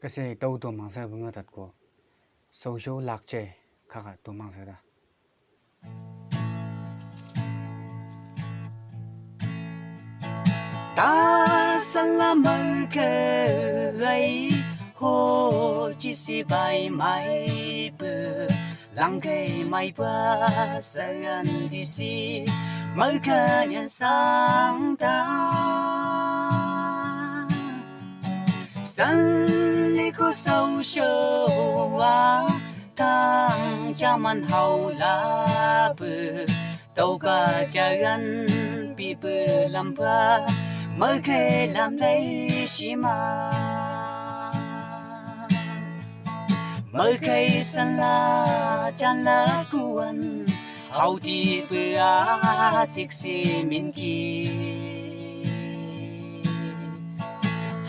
Kasi tau to mangsa bunga tat ko social lakche khaka to mangsa da ta salamai ke ai ho chi si bai mai bu lang ke mai ba san di si mai ka nhân sang ta san li ko sau show a tang cha man hau la bu tàu ca cha gan bi bu lam ba mới kê làm lấy xí mà mới kê san la chan la cuan hậu đi bữa tiếc xí min ki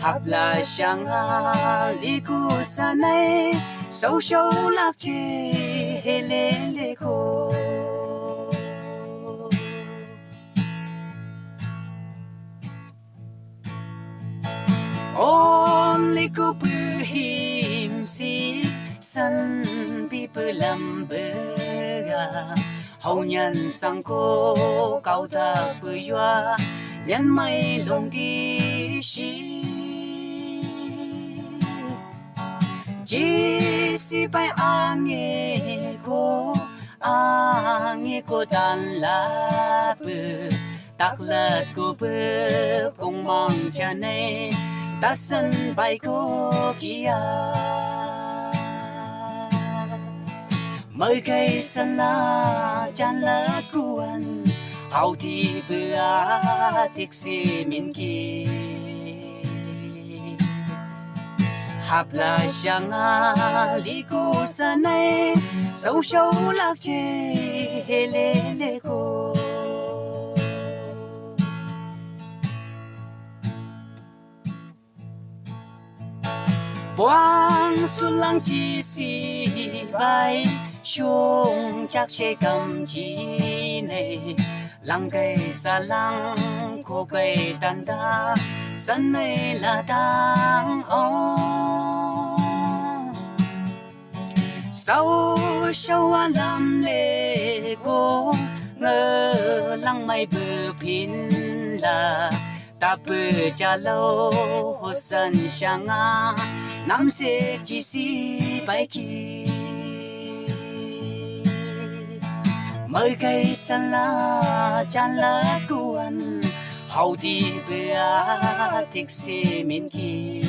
hấp là sang li cu sa này sâu sâu lạc chê hê lê lê cô only ko him si san pi lam bega hậu nhân sang cô cao ta bự yoa nhân mai lông đi si chỉ si bay nghe cô tan la bự tắc lật cô bự cùng mong cha này ta sân bay cô kia mới cây sân la chan la cuan hậu thì bữa tiếc si min ki hấp là sang li cô sa này sâu sâu lạc chê hê lê lê cô buang sulang chi si bay chung chắc chế cầm chi này lăng cây sa lăng cô cây tan ta sân này là tang ông sau sau làm lệ cô ngơ lăng mây bờ pin là ta bờ cha lâu hồ sân sang năm xếp chỉ si bay kỳ mới cây san la chan la cuan hậu đi bữa tiếc si min ki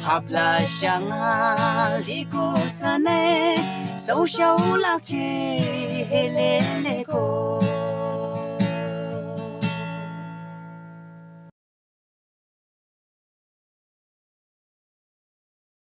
hấp là sang li cô sa này sâu sâu lạc chê hê lê lê cô